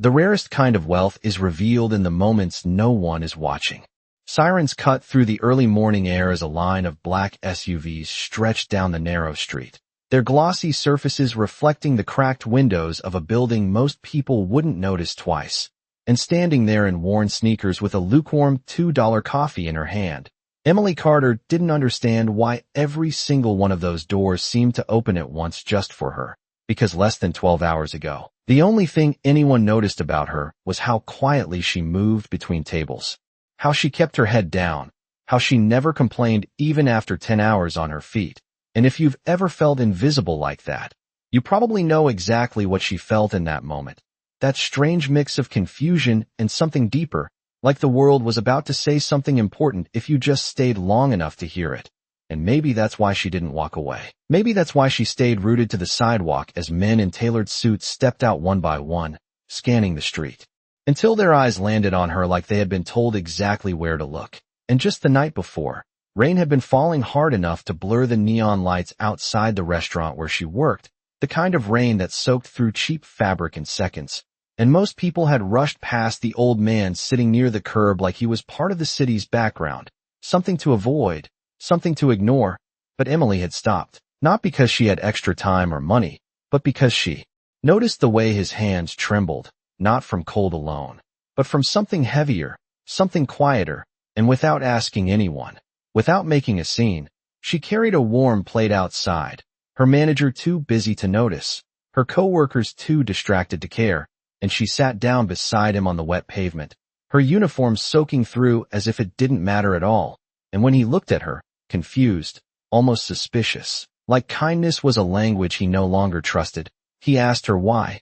The rarest kind of wealth is revealed in the moments no one is watching. Sirens cut through the early morning air as a line of black SUVs stretched down the narrow street, their glossy surfaces reflecting the cracked windows of a building most people wouldn't notice twice. And standing there in worn sneakers with a lukewarm $2 coffee in her hand, Emily Carter didn't understand why every single one of those doors seemed to open at once just for her. Because less than 12 hours ago, the only thing anyone noticed about her was how quietly she moved between tables, how she kept her head down, how she never complained even after 10 hours on her feet. And if you've ever felt invisible like that, you probably know exactly what she felt in that moment. That strange mix of confusion and something deeper, like the world was about to say something important if you just stayed long enough to hear it. And maybe that's why she didn't walk away. Maybe that's why she stayed rooted to the sidewalk as men in tailored suits stepped out one by one, scanning the street, until their eyes landed on her like they had been told exactly where to look. And just the night before, rain had been falling hard enough to blur the neon lights outside the restaurant where she worked, the kind of rain that soaked through cheap fabric in seconds. And most people had rushed past the old man sitting near the curb like he was part of the city's background, something to avoid, something to ignore. But Emily had stopped, not because she had extra time or money, but because she noticed the way his hands trembled, not from cold alone, but from something heavier, something quieter, and without asking anyone, without making a scene, she carried a warm plate outside, her manager too busy to notice, her coworkers too distracted to care, and she sat down beside him on the wet pavement, her uniform soaking through as if it didn't matter at all. And when he looked at her, confused, almost suspicious, like kindness was a language he no longer trusted, he asked her why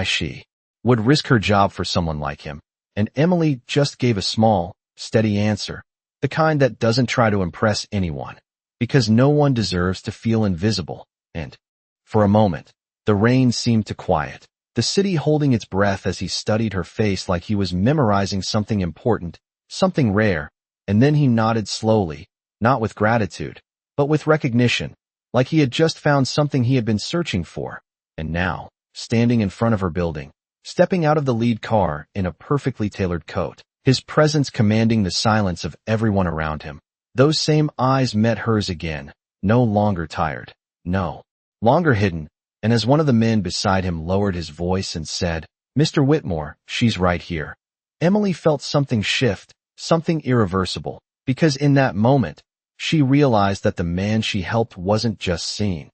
she would risk her job for someone like him. And Emily just gave a small, steady answer, the kind that doesn't try to impress anyone, because no one deserves to feel invisible. And for a moment, the rain seemed to quiet, the city holding its breath as he studied her face like he was memorizing something important, something rare. And then he nodded slowly, not with gratitude, but with recognition, like he had just found something he had been searching for. And now, standing in front of her building, stepping out of the lead car in a perfectly tailored coat, his presence commanding the silence of everyone around him, those same eyes met hers again, no longer tired, no longer hidden. And as one of the men beside him lowered his voice and said, "Mr. Whitmore, she's right here," Emily felt something shift, something irreversible, because in that moment, she realized that the man she helped wasn't just seen.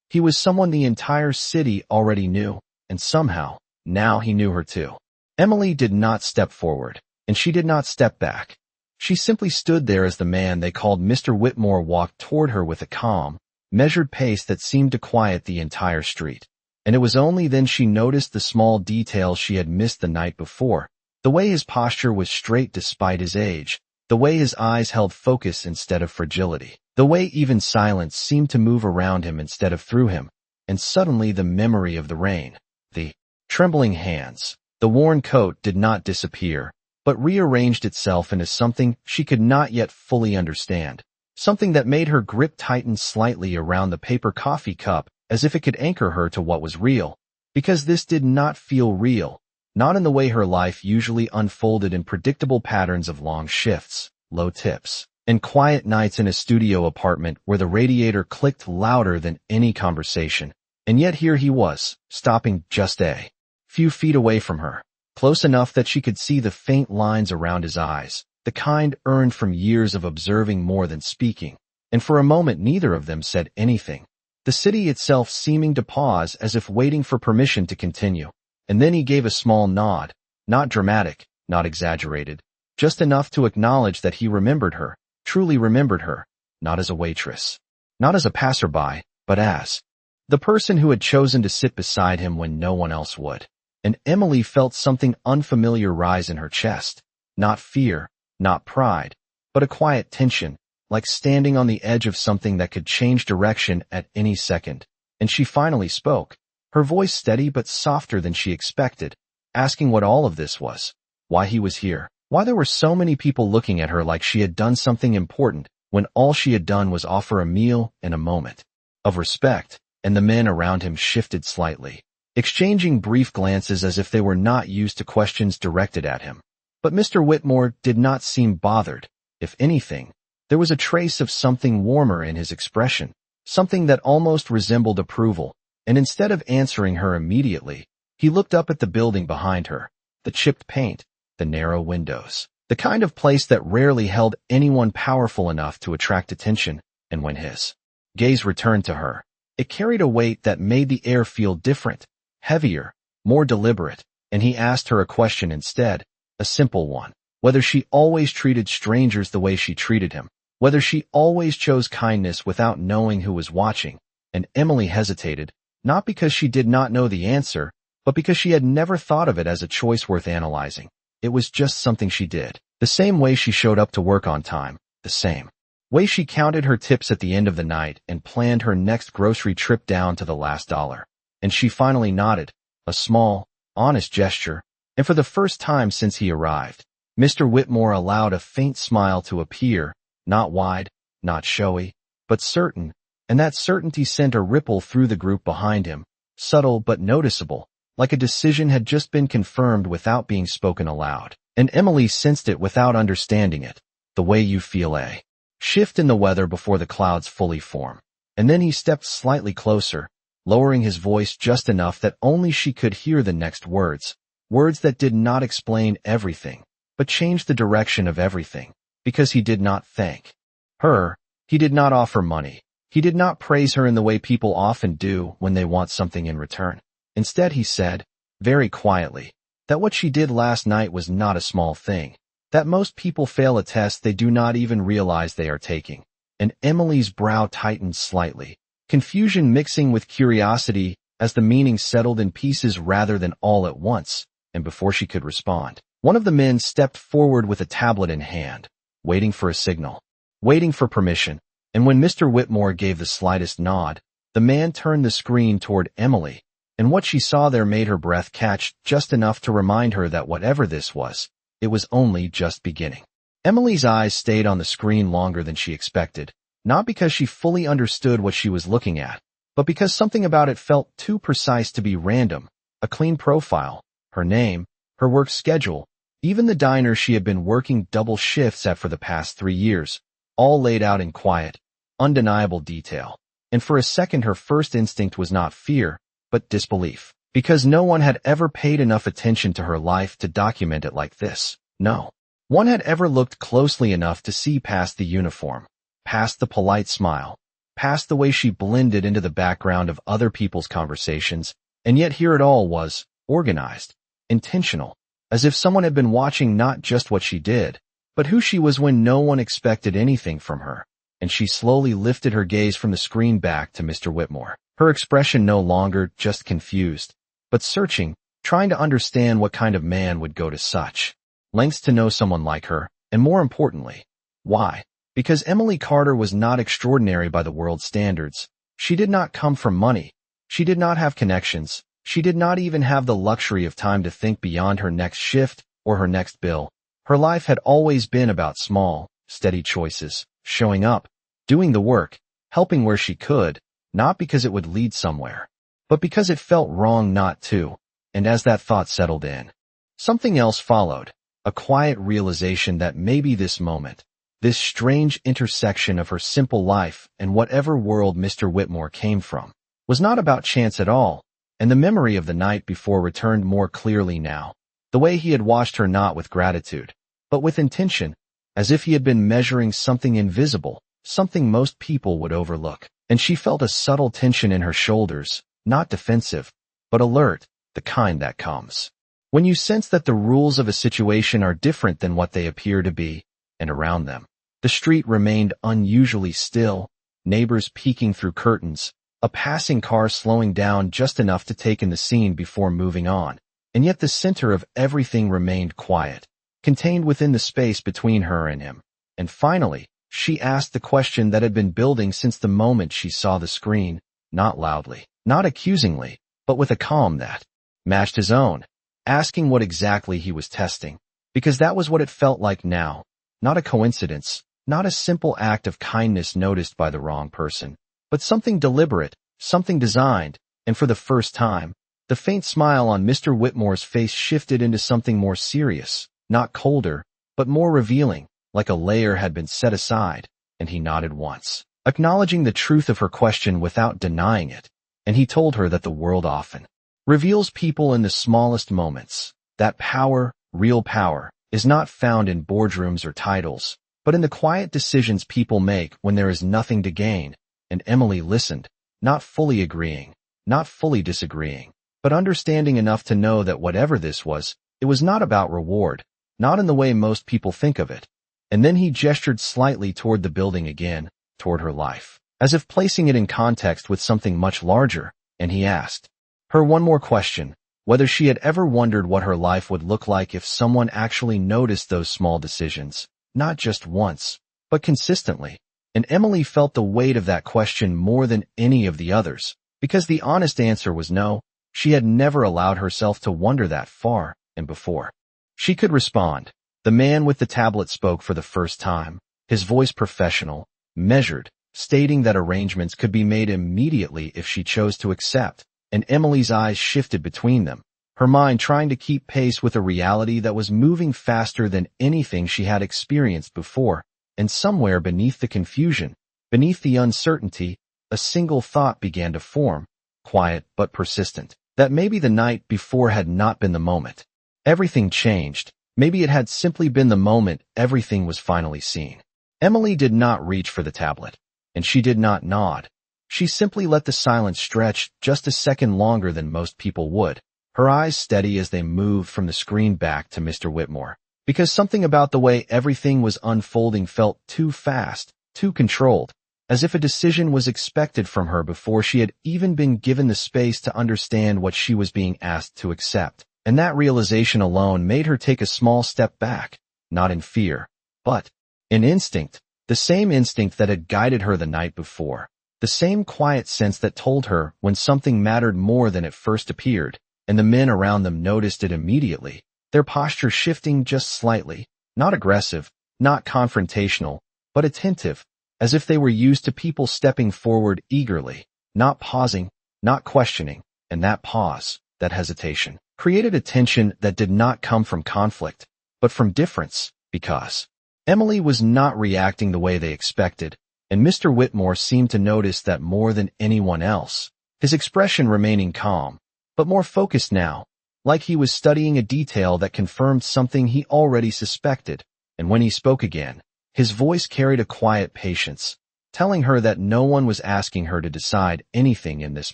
He was someone the entire city already knew, and somehow, now he knew her too. Emily did not step forward, and she did not step back. She simply stood there as the man they called Mr. Whitmore walked toward her with a calm, measured pace that seemed to quiet the entire street. And it was only then she noticed the small details she had missed the night before. The way his posture was straight despite his age, the way his eyes held focus instead of fragility, the way even silence seemed to move around him instead of through him. And suddenly the memory of the rain, the trembling hands, the worn coat did not disappear, but rearranged itself into something she could not yet fully understand, something that made her grip tighten slightly around the paper coffee cup as if it could anchor her to what was real, because this did not feel real. Not in the way her life usually unfolded in predictable patterns of long shifts, low tips, and quiet nights in a studio apartment where the radiator clicked louder than any conversation. And yet here he was, stopping just a few feet away from her, close enough that she could see the faint lines around his eyes, the kind earned from years of observing more than speaking. And for a moment neither of them said anything, the city itself seeming to pause as if waiting for permission to continue. And then he gave a small nod, not dramatic, not exaggerated, just enough to acknowledge that he remembered her, truly remembered her, not as a waitress, not as a passerby, but as the person who had chosen to sit beside him when no one else would. And Emily felt something unfamiliar rise in her chest, not fear, not pride, but a quiet tension, like standing on the edge of something that could change direction at any second. And she finally spoke, her voice steady but softer than she expected, asking what all of this was, why he was here, why there were so many people looking at her like she had done something important when all she had done was offer a meal and a moment of respect. And the men around him shifted slightly, exchanging brief glances as if they were not used to questions directed at him. But Mr. Whitmore did not seem bothered. If anything, there was a trace of something warmer in his expression, something that almost resembled approval, and instead of answering her immediately, he looked up at the building behind her, the chipped paint, the narrow windows, the kind of place that rarely held anyone powerful enough to attract attention, and when his gaze returned to her, it carried a weight that made the air feel different, heavier, more deliberate, and he asked her a question instead, a simple one, whether she always treated strangers the way she treated him, whether she always chose kindness without knowing who was watching, and Emily hesitated, not because she did not know the answer, but because she had never thought of it as a choice worth analyzing. It was just something she did. The same way she showed up to work on time, the same way she counted her tips at the end of the night and planned her next grocery trip down to the last dollar. And she finally nodded, a small, honest gesture, and for the first time since he arrived, Mr. Whitmore allowed a faint smile to appear, not wide, not showy, but certain, and that certainty sent a ripple through the group behind him, subtle but noticeable, like a decision had just been confirmed without being spoken aloud. And Emily sensed it without understanding it, the way you feel a shift in the weather before the clouds fully form. And then he stepped slightly closer, lowering his voice just enough that only she could hear the next words, words that did not explain everything, but changed the direction of everything, because he did not thank her, he did not offer money, he did not praise her in the way people often do when they want something in return. Instead he said, very quietly, that what she did last night was not a small thing, that most people fail a test they do not even realize they are taking. And Emily's brow tightened slightly, confusion mixing with curiosity as the meaning settled in pieces rather than all at once, and before she could respond, one of the men stepped forward with a tablet in hand, waiting for a signal, waiting for permission, and when Mr. Whitmore gave the slightest nod, the man turned the screen toward Emily, and what she saw there made her breath catch just enough to remind her that whatever this was, it was only just beginning. Emily's eyes stayed on the screen longer than she expected, not because she fully understood what she was looking at, but because something about it felt too precise to be random. A clean profile, her name, her work schedule, even the diner she had been working double shifts at for the past 3 years, all laid out in quiet, undeniable detail. And for a second her first instinct was not fear, but disbelief, because no one had ever paid enough attention to her life to document it like this. No one had ever looked closely enough to see past the uniform, past the polite smile, past the way she blended into the background of other people's conversations, and yet here it all was, organized, intentional, as if someone had been watching not just what she did, but who she was when no one expected anything from her. And she slowly lifted her gaze from the screen back to Mr. Whitmore. Her expression no longer just confused, but searching, trying to understand what kind of man would go to such lengths to know someone like her, and more importantly, why. Because Emily Carter was not extraordinary by the world's standards. She did not come from money. She did not have connections. She did not even have the luxury of time to think beyond her next shift or her next bill. Her life had always been about small, steady choices, showing up, doing the work, helping where she could, not because it would lead somewhere, but because it felt wrong not to. And as that thought settled in, something else followed, a quiet realization that maybe this moment, this strange intersection of her simple life and whatever world Mr. Whitmore came from, was not about chance at all, and the memory of the night before returned more clearly now, the way he had watched her not with gratitude, but with intention, as if he had been measuring something invisible, something most people would overlook. And she felt a subtle tension in her shoulders, not defensive, but alert, the kind that comes when you sense that the rules of a situation are different than what they appear to be. And around them, the street remained unusually still, neighbors peeking through curtains, a passing car slowing down just enough to take in the scene before moving on, and yet the center of everything remained quiet, contained within the space between her and him. And finally, she asked the question that had been building since the moment she saw the screen, not loudly, not accusingly, but with a calm that matched his own, asking what exactly he was testing, because that was what it felt like now, not a coincidence, not a simple act of kindness noticed by the wrong person, but something deliberate, something designed, and for the first time, The faint smile on Mr. Whitmore's face shifted into something more serious, not colder, but more revealing, like a layer had been set aside, and he nodded once, acknowledging the truth of her question without denying it, and he told her that the world often reveals people in the smallest moments. That power, real power, is not found in boardrooms or titles, but in the quiet decisions people make when there is nothing to gain. And Emily listened, not fully agreeing, not fully disagreeing, but understanding enough to know that whatever this was, it was not about reward, not in the way most people think of it. And then he gestured slightly toward the building again, toward her life, as if placing it in context with something much larger, and he asked her one more question, whether she had ever wondered what her life would look like if someone actually noticed those small decisions, not just once, but consistently. And Emily felt the weight of that question more than any of the others, because the honest answer was no. She had never allowed herself to wonder that far, and before she could respond, the man with the tablet spoke for the first time, his voice professional, measured, stating that arrangements could be made immediately if she chose to accept, and Emily's eyes shifted between them, her mind trying to keep pace with a reality that was moving faster than anything she had experienced before. And somewhere beneath the confusion, beneath the uncertainty, a single thought began to form, quiet but persistent, that maybe the night before had not been the moment. Everything changed. Maybe it had simply been the moment everything was finally seen. Emily did not reach for the tablet, and she did not nod. She simply let the silence stretch just a second longer than most people would, her eyes steady as they moved from the screen back to Mr. Whitmore. Because something about the way everything was unfolding felt too fast, too controlled, as if a decision was expected from her before she had even been given the space to understand what she was being asked to accept. And that realization alone made her take a small step back, not in fear, but in instinct, the same instinct that had guided her the night before, the same quiet sense that told her when something mattered more than it first appeared, and the men around them noticed it immediately. Their posture shifting just slightly, not aggressive, not confrontational, but attentive, as if they were used to people stepping forward eagerly, not pausing, not questioning, and that pause, that hesitation, created a tension that did not come from conflict, but from difference, because Emily was not reacting the way they expected, and Mr. Whitmore seemed to notice that more than anyone else, his expression remaining calm, but more focused now, like he was studying a detail that confirmed something he already suspected. And when he spoke again, his voice carried a quiet patience, telling her that no one was asking her to decide anything in this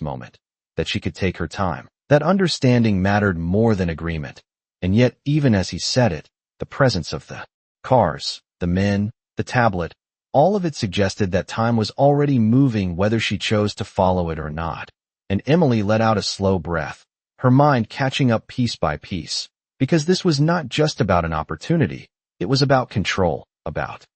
moment, that she could take her time, that understanding mattered more than agreement. And yet, even as he said it, the presence of the cars, the men, the tablet, all of it suggested that time was already moving whether she chose to follow it or not. And Emily let out a slow breath, her mind catching up piece by piece, because this was not just about an opportunity, it was about control, about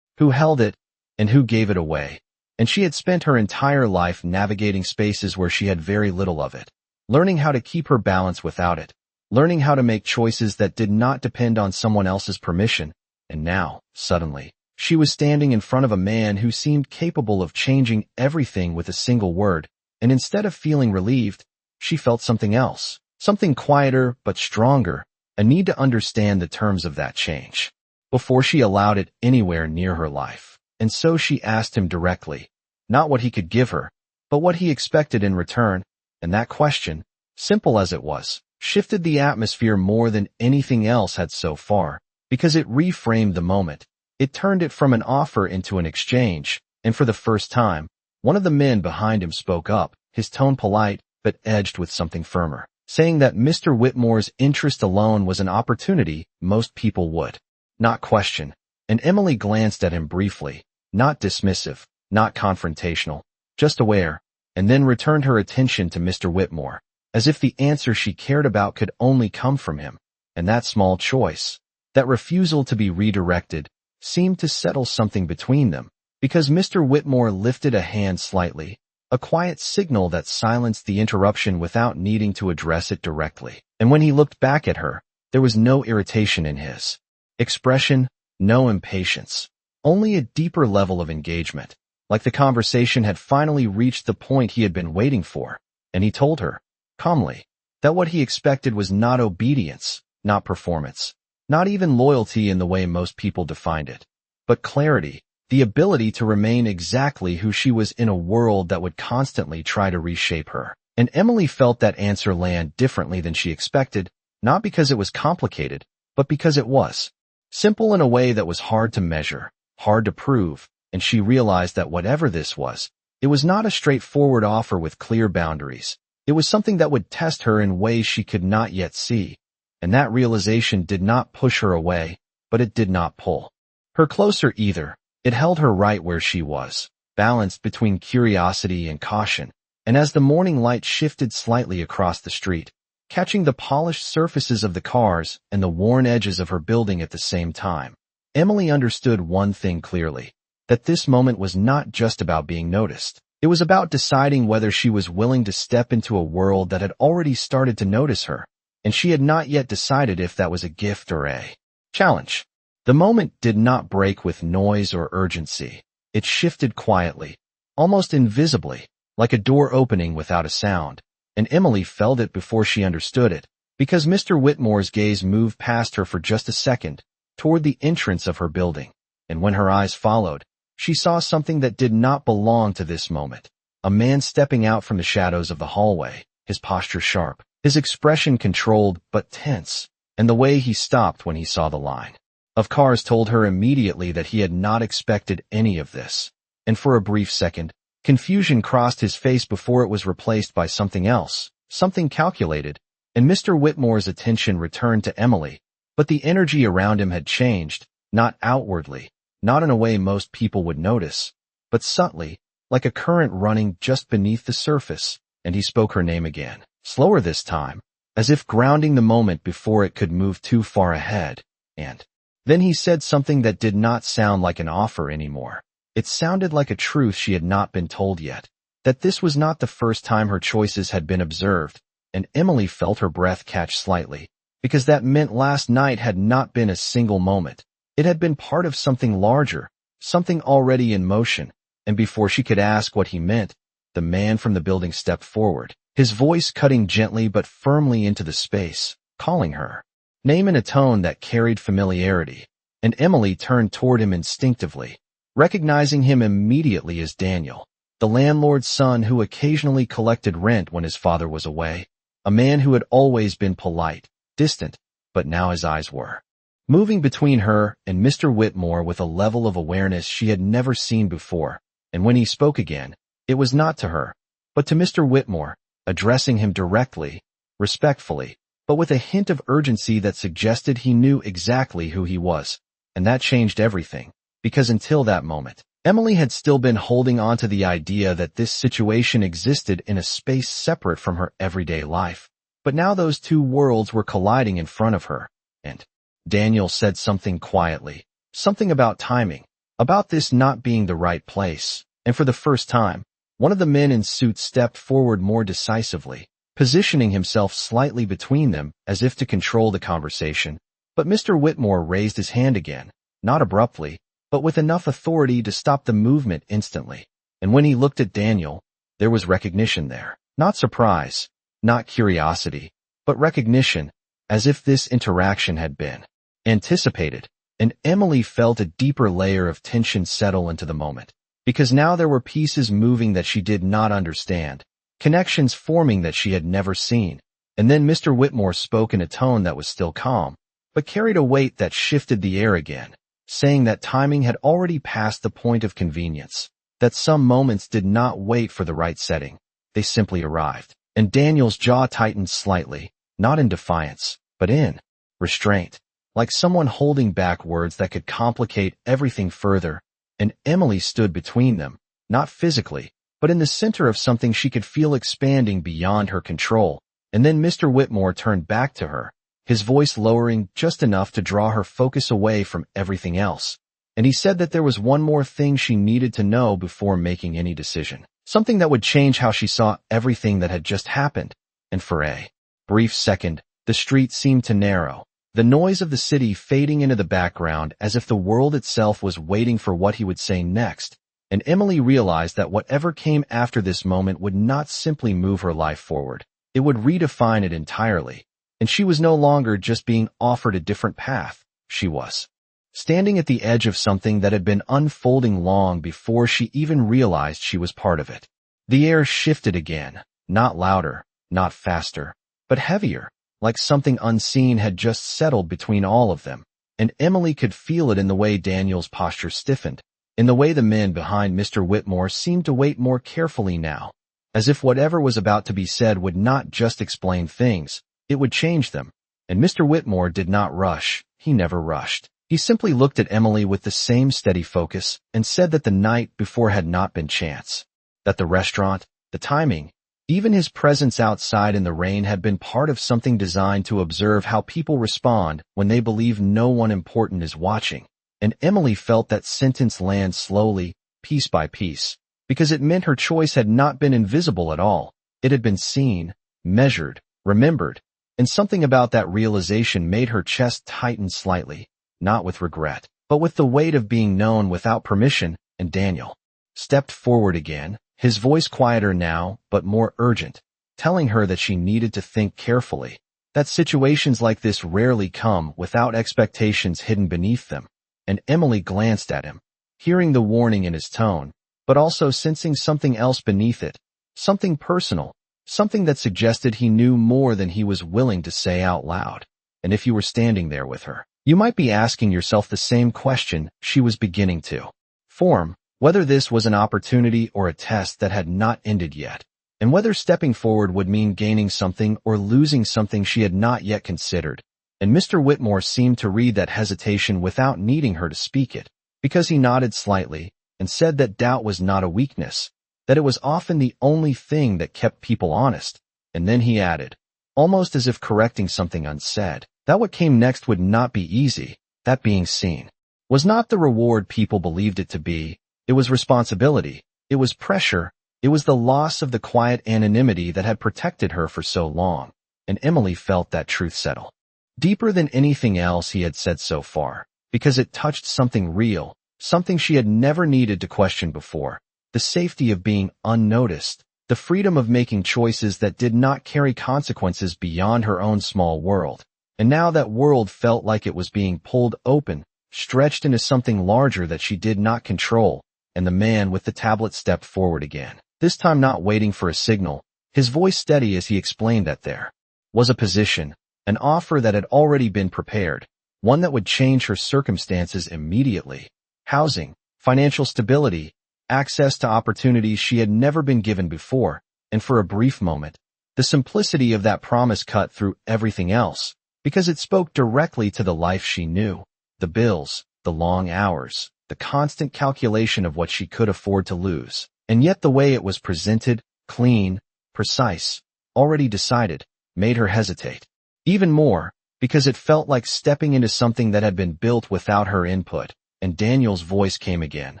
who held it and who gave it away. And she had spent her entire life navigating spaces where she had very little of it, learning how to keep her balance without it, learning how to make choices that did not depend on someone else's permission. And now, suddenly, she was standing in front of a man who seemed capable of changing everything with a single word, and instead of feeling relieved, she felt something else, something quieter but stronger, a need to understand the terms of that change before she allowed it anywhere near her life. And so she asked him directly, not what he could give her, but what he expected in return. And that question, simple as it was, shifted the atmosphere more than anything else had so far, because it reframed the moment. It turned it from an offer into an exchange, and for the first time, one of the men behind him spoke up, his tone polite, but edged with something firmer, saying that Mr. Whitmore's interest alone was an opportunity most people would not question. And Emily glanced at him briefly, not dismissive, not confrontational, just aware, and then returned her attention to Mr. Whitmore, as if the answer she cared about could only come from him. And that small choice, that refusal to be redirected, seemed to settle something between them, because Mr. Whitmore lifted a hand slightly, a quiet signal that silenced the interruption without needing to address it directly. And when he looked back at her, there was no irritation in his expression, no impatience, only a deeper level of engagement, like the conversation had finally reached the point he had been waiting for. And he told her, calmly, That what he expected was not obedience, not performance, not even loyalty in the way most people defined it, but clarity, the ability to remain exactly who she was in a world that would constantly try to reshape her. And Emily felt that answer land differently than she expected, not because it was complicated, but because it was simple in a way that was hard to measure, hard to prove, and she realized that whatever this was, it was not a straightforward offer with clear boundaries. It was something that would test her in ways she could not yet see, and that realization did not push her away, but it did not pull her closer either. It held her right where she was, balanced between curiosity and caution, and as the morning light shifted slightly across the street, catching the polished surfaces of the cars and the worn edges of her building at the same time, Emily understood one thing clearly, that this moment was not just about being noticed. It was about deciding whether she was willing to step into a world that had already started to notice her, and she had not yet decided if that was a gift or a challenge. The moment did not break with noise or urgency. It shifted quietly, almost invisibly, like a door opening without a sound, and Emily felt it before she understood it, because Mr. Whitmore's gaze moved past her for just a second, toward the entrance of her building, and when her eyes followed, she saw something that did not belong to this moment. A man stepping out from the shadows of the hallway, his posture sharp, his expression controlled but tense, and the way he stopped when he saw the line of cars told her immediately that he had not expected any of this. And for a brief second, confusion crossed his face before it was replaced by something else, something calculated, and Mr. Whitmore's attention returned to Emily, but the energy around him had changed, not outwardly, not in a way most people would notice, but subtly, like a current running just beneath the surface, and he spoke her name again, slower this time, as if grounding the moment before it could move too far ahead, and then he said something that did not sound like an offer anymore. It sounded like a truth she had not been told yet, that this was not the first time her choices had been observed, and Emily felt her breath catch slightly, because that meant last night had not been a single moment. It had been part of something larger, something already in motion, and before she could ask what he meant, the man from the building stepped forward, his voice cutting gently but firmly into the space, calling her name in a tone that carried familiarity, and Emily turned toward him instinctively, recognizing him immediately as Daniel, the landlord's son who occasionally collected rent when his father was away, a man who had always been polite, distant, but now his eyes were moving between her and Mr. Whitmore with a level of awareness she had never seen before, and when he spoke again, it was not to her, but to Mr. Whitmore, addressing him directly, respectfully, but with a hint of urgency that suggested he knew exactly who he was, and that changed everything, because until that moment, Emily had still been holding on to the idea that this situation existed in a space separate from her everyday life, but now those two worlds were colliding in front of her, and Daniel said something quietly, something about timing, about this not being the right place, and for the first time, one of the men in suits stepped forward more decisively, positioning himself slightly between them as if to control the conversation, but Mr. Whitmore raised his hand again, not abruptly, but with enough authority to stop the movement instantly, and when he looked at Daniel, there was recognition there, not surprise, not curiosity, but recognition, as if this interaction had been anticipated, and Emily felt a deeper layer of tension settle into the moment, because now there were pieces moving that she did not understand, connections forming that she had never seen, and then Mr. Whitmore spoke in a tone that was still calm, but carried a weight that shifted the air again, saying that timing had already passed the point of convenience, that some moments did not wait for the right setting, they simply arrived, and Daniel's jaw tightened slightly, not in defiance, but in restraint, like someone holding back words that could complicate everything further, and Emily stood between them, not physically, but in the center of something she could feel expanding beyond her control, and then Mr. Whitmore turned back to her, his voice lowering just enough to draw her focus away from everything else, and he said that there was one more thing she needed to know before making any decision, something that would change how she saw everything that had just happened, and for a brief second, the street seemed to narrow, the noise of the city fading into the background as if the world itself was waiting for what he would say next, and Emily realized that whatever came after this moment would not simply move her life forward, It would redefine it entirely. And she was no longer just being offered a different path. She was standing at the edge of something that had been unfolding long before she even realized she was part of it. The air shifted again, not louder, not faster, but heavier, like something unseen had just settled between all of them. And Emily could feel it in the way Daniel's posture stiffened, in the way the men behind Mr. Whitmore seemed to wait more carefully now, as if whatever was about to be said would not just explain things, it would change them. And Mr. Whitmore did not rush. He never rushed. He simply looked at Emily with the same steady focus and said that the night before had not been chance, that the restaurant, the timing, even his presence outside in the rain had been part of something designed to observe how people respond when they believe no one important is watching. And Emily felt that sentence land slowly, piece by piece, because it meant her choice had not been invisible at all. It had been seen, measured, remembered, and something about that realization made her chest tighten slightly, not with regret, but with the weight of being known without permission. And Daniel stepped forward again, his voice quieter now, but more urgent, telling her that she needed to think carefully, that situations like this rarely come without expectations hidden beneath them. And Emily glanced at him, hearing the warning in his tone, but also sensing something else beneath it, something personal, something that suggested he knew more than he was willing to say out loud. And if you were standing there with her, you might be asking yourself the same question she was beginning to form, whether this was an opportunity or a test that had not ended yet, and whether stepping forward would mean gaining something or losing something she had not yet considered. And Mr. Whitmore seemed to read that hesitation without needing her to speak it, because he nodded slightly and said that doubt was not a weakness, that it was often the only thing that kept people honest. And then he added, almost as if correcting something unsaid, that what came next would not be easy. That being seen was not the reward people believed it to be. It was responsibility. It was pressure. It was the loss of the quiet anonymity that had protected her for so long. And Emily felt that truth settle deeper than anything else he had said so far, because it touched something real, something she had never needed to question before. The safety of being unnoticed, the freedom of making choices that did not carry consequences beyond her own small world. And now that world felt like it was being pulled open, stretched into something larger that she did not control. And the man with the tablet stepped forward again, this time not waiting for a signal, his voice steady as he explained that there was a position, an offer that had already been prepared, one that would change her circumstances immediately. Housing, financial stability, access to opportunities she had never been given before. And for a brief moment, the simplicity of that promise cut through everything else, because it spoke directly to the life she knew, the bills, the long hours, the constant calculation of what she could afford to lose. And yet the way it was presented, clean, precise, already decided, made her hesitate. Even more, because it felt like stepping into something that had been built without her input. And Daniel's voice came again,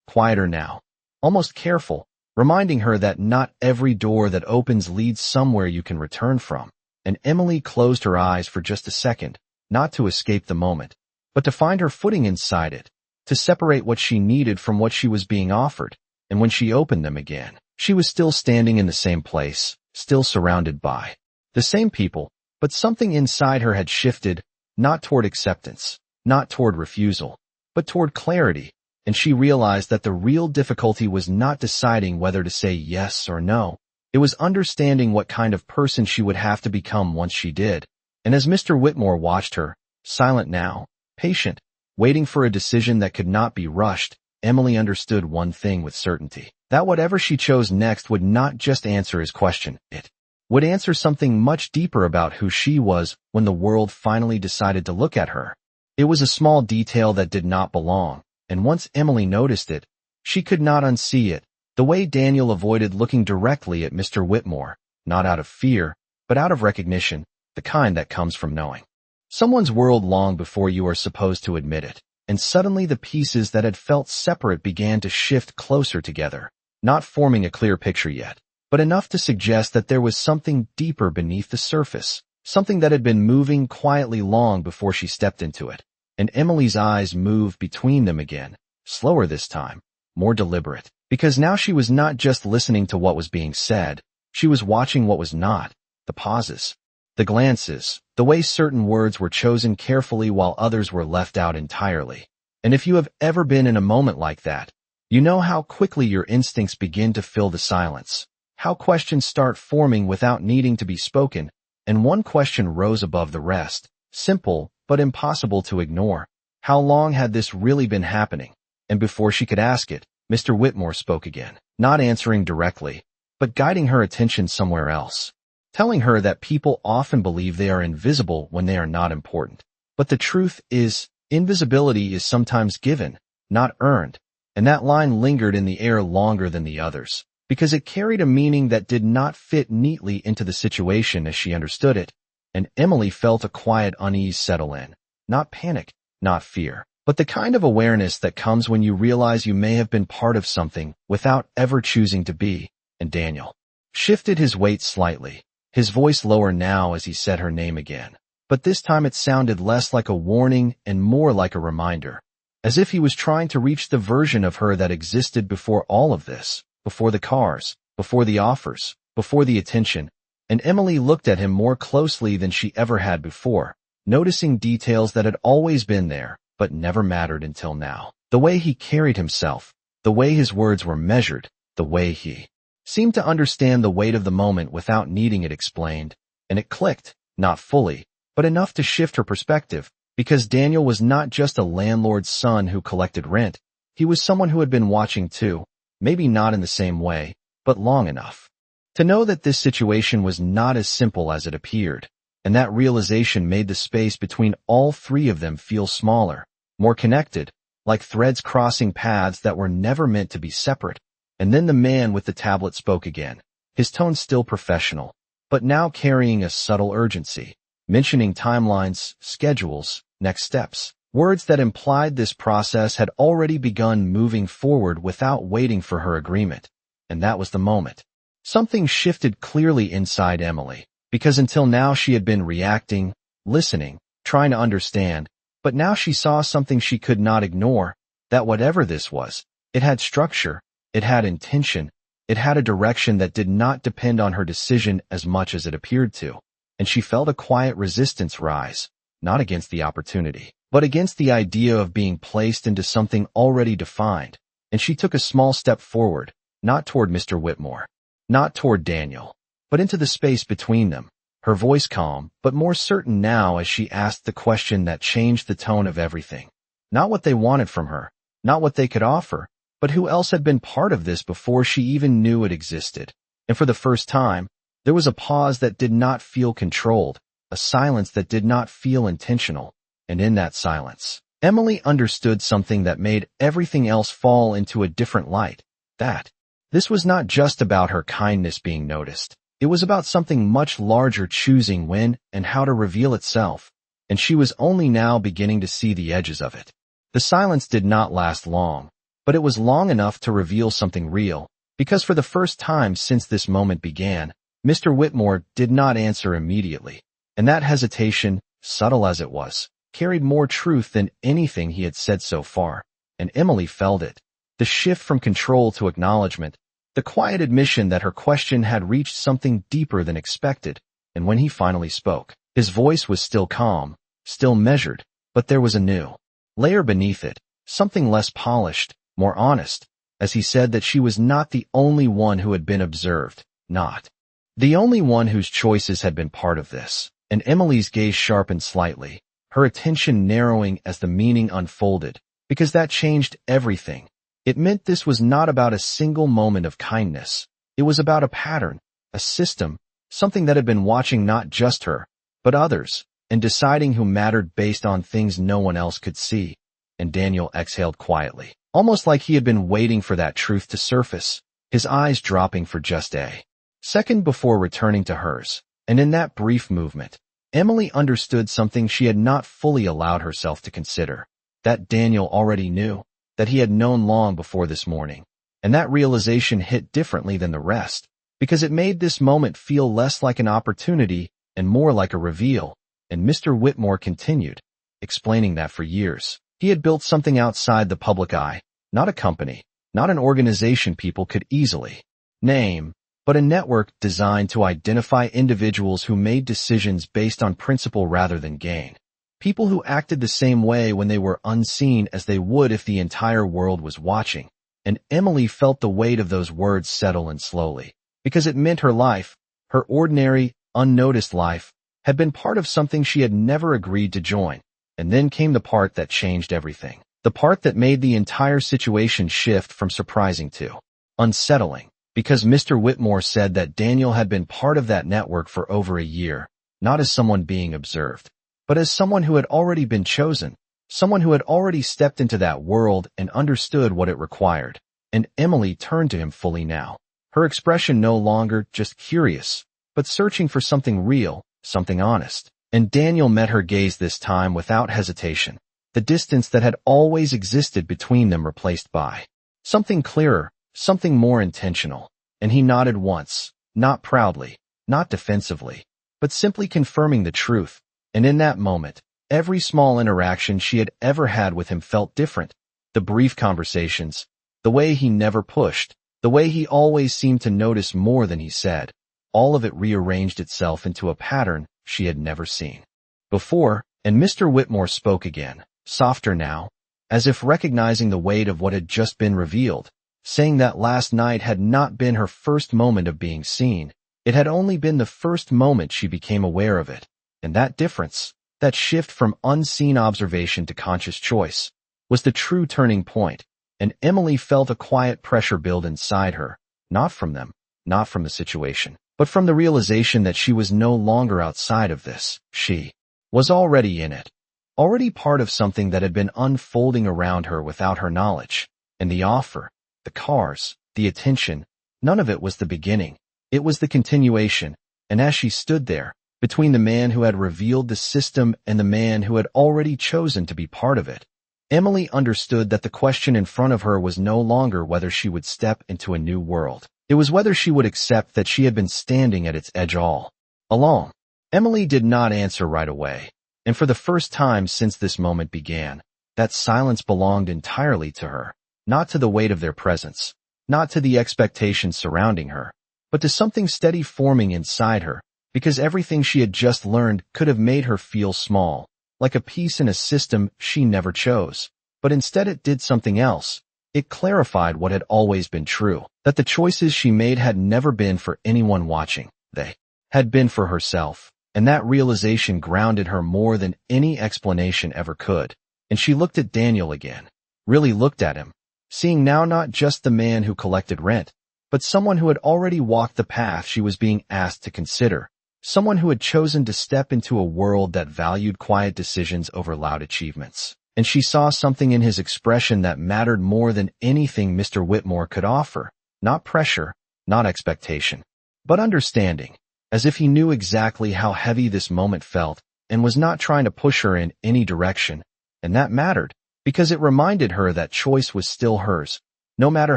quieter now, almost careful, reminding her that not every door that opens leads somewhere you can return from. And Emily closed her eyes for just a second, not to escape the moment, but to find her footing inside it, to separate what she needed from what she was being offered. And when she opened them again, she was still standing in the same place, still surrounded by the same people, but something inside her had shifted, not toward acceptance, not toward refusal, but toward clarity. And she realized that the real difficulty was not deciding whether to say yes or no. It was understanding what kind of person she would have to become once she did. And as Mr. Whitmore watched her, silent now, patient, waiting for a decision that could not be rushed, Emily understood one thing with certainty, that whatever she chose next would not just answer his question, it would answer something much deeper about who she was when the world finally decided to look at her. It was a small detail that did not belong, and once Emily noticed it, she could not unsee it. The way Daniel avoided looking directly at Mr. Whitmore, not out of fear, but out of recognition, the kind that comes from knowing someone's world long before you are supposed to admit it. And suddenly the pieces that had felt separate began to shift closer together, not forming a clear picture yet, but enough to suggest that there was something deeper beneath the surface, something that had been moving quietly long before she stepped into it. And Emily's eyes moved between them again, slower this time, more deliberate, because now she was not just listening to what was being said, she was watching what was not, the pauses, the glances, the way certain words were chosen carefully while others were left out entirely. And if you have ever been in a moment like that, you know how quickly your instincts begin to fill the silence, how questions start forming without needing to be spoken, and one question rose above the rest, simple but impossible to ignore. How long had this really been happening? And before she could ask it, Mr. Whitmore spoke again, not answering directly, but guiding her attention somewhere else, telling her that people often believe they are invisible when they are not important. But the truth is, invisibility is sometimes given, not earned, and that line lingered in the air longer than the others, because it carried a meaning that did not fit neatly into the situation as she understood it, and Emily felt a quiet unease settle in, not panic, not fear, but the kind of awareness that comes when you realize you may have been part of something without ever choosing to be. And Daniel shifted his weight slightly, his voice lower now as he said her name again, but this time it sounded less like a warning and more like a reminder, as if he was trying to reach the version of her that existed before all of this, before the cars, before the offers, before the attention. And Emily looked at him more closely than she ever had before, noticing details that had always been there, but never mattered until now. The way he carried himself, the way his words were measured, the way he seemed to understand the weight of the moment without needing it explained, and it clicked, not fully, but enough to shift her perspective, because Daniel was not just a landlord's son who collected rent, he was someone who had been watching too, maybe not in the same way, but long enough to know that this situation was not as simple as it appeared, and that realization made the space between all three of them feel smaller, more connected, like threads crossing paths that were never meant to be separate. And then the man with the tablet spoke again, his tone still professional, but now carrying a subtle urgency, mentioning timelines, schedules, next steps, words that implied this process had already begun moving forward without waiting for her agreement. And that was the moment. Something shifted clearly inside Emily, because until now she had been reacting, listening, trying to understand, but now she saw something she could not ignore, that whatever this was, it had structure, it had intention, it had a direction that did not depend on her decision as much as it appeared to, and she felt a quiet resistance rise, not against the opportunity, but against the idea of being placed into something already defined, and she took a small step forward, not toward Mr. Whitmore, not toward Daniel, but into the space between them, her voice calm, but more certain now as she asked the question that changed the tone of everything. Not what they wanted from her, not what they could offer, but who else had been part of this before she even knew it existed. And for the first time, there was a pause that did not feel controlled, a silence that did not feel intentional. And in that silence, Emily understood something that made everything else fall into a different light, that this was not just about her kindness being noticed. It was about something much larger choosing when and how to reveal itself, and she was only now beginning to see the edges of it. The silence did not last long, but it was long enough to reveal something real, because for the first time since this moment began, Mr. Whitmore did not answer immediately, and that hesitation, subtle as it was, carried more truth than anything he had said so far, and Emily felt it. The shift from control to acknowledgement, the quiet admission that her question had reached something deeper than expected, and when he finally spoke, his voice was still calm, still measured, but there was a new layer beneath it, something less polished, more honest, as he said that she was not the only one who had been observed, not the only one whose choices had been part of this. And Emily's gaze sharpened slightly, her attention narrowing as the meaning unfolded, because that changed everything. It meant this was not about a single moment of kindness. It was about a pattern, a system, something that had been watching not just her, but others, and deciding who mattered based on things no one else could see. And Daniel exhaled quietly, almost like he had been waiting for that truth to surface, his eyes dropping for just a second before returning to hers. And in that brief movement, Emily understood something she had not fully allowed herself to consider, that Daniel already knew, that he had known long before this morning. And that realization hit differently than the rest, because it made this moment feel less like an opportunity and more like a reveal. And Mr. Whitmore continued, explaining that for years, he had built something outside the public eye, not a company, not an organization people could easily name, but a network designed to identify individuals who made decisions based on principle rather than gain. People who acted the same way when they were unseen as they would if the entire world was watching. And Emily felt the weight of those words settle in slowly, because it meant her life, her ordinary, unnoticed life, had been part of something she had never agreed to join. And then came the part that changed everything. The part that made the entire situation shift from surprising to unsettling, because Mr. Whitmore said that Daniel had been part of that network for over a year, not as someone being observed, but as someone who had already been chosen, someone who had already stepped into that world and understood what it required. And Emily turned to him fully now, her expression no longer just curious, but searching for something real, something honest. And Daniel met her gaze this time without hesitation, the distance that had always existed between them replaced by something clearer, something more intentional. And he nodded once, not proudly, not defensively, but simply confirming the truth. And in that moment, every small interaction she had ever had with him felt different. The brief conversations, the way he never pushed, the way he always seemed to notice more than he said, all of it rearranged itself into a pattern she had never seen before. And Mr. Whitmore spoke again, softer now, as if recognizing the weight of what had just been revealed, saying that last night had not been her first moment of being seen. It had only been the first moment she became aware of it. And that difference, that shift from unseen observation to conscious choice, was the true turning point. And Emily felt a quiet pressure build inside her, not from them, not from the situation, but from the realization that she was no longer outside of this. She was already in it, already part of something that had been unfolding around her without her knowledge. And the offer, the cars, the attention, none of it was the beginning. It was the continuation. And as she stood there, between the man who had revealed the system and the man who had already chosen to be part of it, Emily understood that the question in front of her was no longer whether she would step into a new world. It was whether she would accept that she had been standing at its edge all along. Emily did not answer right away, and for the first time since this moment began, that silence belonged entirely to her, not to the weight of their presence, not to the expectations surrounding her, but to something steady forming inside her, because everything she had just learned could have made her feel small, like a piece in a system she never chose. But instead it did something else. It clarified what had always been true, that the choices she made had never been for anyone watching. They had been for herself, and that realization grounded her more than any explanation ever could. And she looked at Daniel again, really looked at him, seeing now not just the man who collected rent, but someone who had already walked the path she was being asked to consider, someone who had chosen to step into a world that valued quiet decisions over loud achievements. And she saw something in his expression that mattered more than anything Mr. Whitmore could offer, not pressure, not expectation, but understanding, as if he knew exactly how heavy this moment felt and was not trying to push her in any direction. And that mattered, because it reminded her that choice was still hers, no matter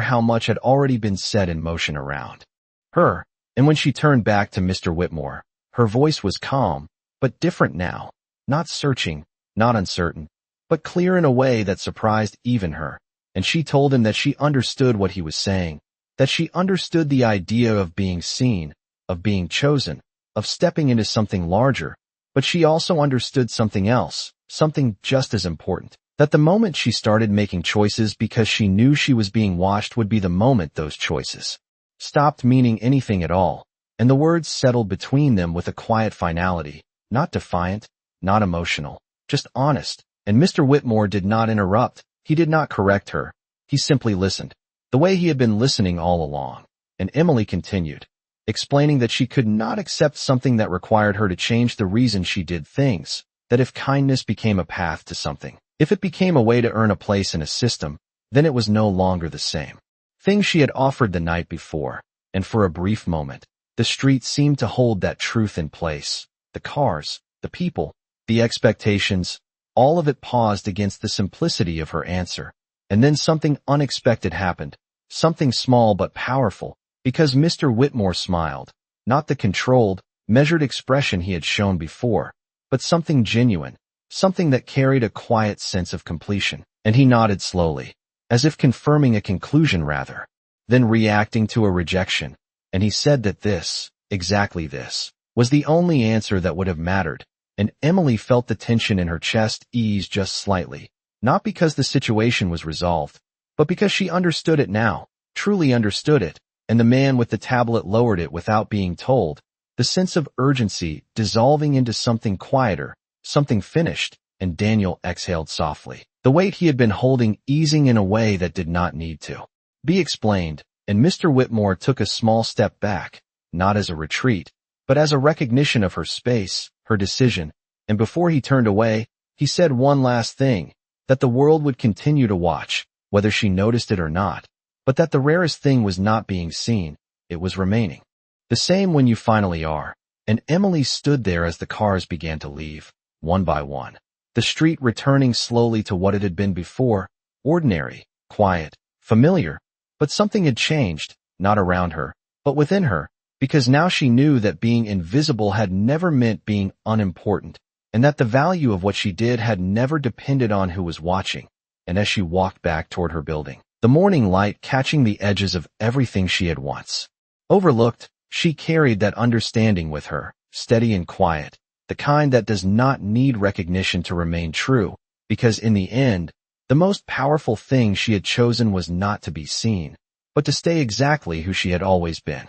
how much had already been set in motion around her. And when she turned back to Mr. Whitmore, her voice was calm, but different now, not searching, not uncertain, but clear in a way that surprised even her. And she told him that she understood what he was saying, that she understood the idea of being seen, of being chosen, of stepping into something larger, but she also understood something else, something just as important, that the moment she started making choices because she knew she was being watched would be the moment those choices stopped meaning anything at all. And the words settled between them with a quiet finality, not defiant, not emotional, just honest. And Mr. Whitmore did not interrupt, he did not correct her, he simply listened, the way he had been listening all along. And Emily continued, explaining that she could not accept something that required her to change the reason she did things, that if kindness became a path to something, if it became a way to earn a place in a system, then it was no longer the same thing she had offered the night before. And for a brief moment, the street seemed to hold that truth in place. The cars, the people, the expectations, all of it paused against the simplicity of her answer. And then something unexpected happened, something small but powerful, because Mr. Whitmore smiled, not the controlled, measured expression he had shown before, but something genuine, something that carried a quiet sense of completion. And he nodded slowly, as if confirming a conclusion rather than reacting to a rejection. and he said that this, exactly this, was the only answer that would have mattered, and Emily felt the tension in her chest ease just slightly, not because the situation was resolved, but because she understood it now, truly understood it, and the man with the tablet lowered it without being told, the sense of urgency dissolving into something quieter, something finished, and Daniel exhaled softly, the weight he had been holding easing in a way that did not need to be explained, and Mr. Whitmore took a small step back, not as a retreat, but as a recognition of her space, her decision, and before he turned away, he said one last thing, that the world would continue to watch, whether she noticed it or not, but that the rarest thing was not being seen, it was remaining. The same when you finally are, and Emily stood there as the cars began to leave, one by one. The street returning slowly to what it had been before, ordinary, quiet, familiar, but something had changed, not around her, but within her, because now she knew that being invisible had never meant being unimportant, and that the value of what she did had never depended on who was watching. And as she walked back toward her building, the morning light catching the edges of everything she had once overlooked, she carried that understanding with her, steady and quiet, the kind that does not need recognition to remain true, because in the end, the most powerful thing she had chosen was not to be seen, but to stay exactly who she had always been.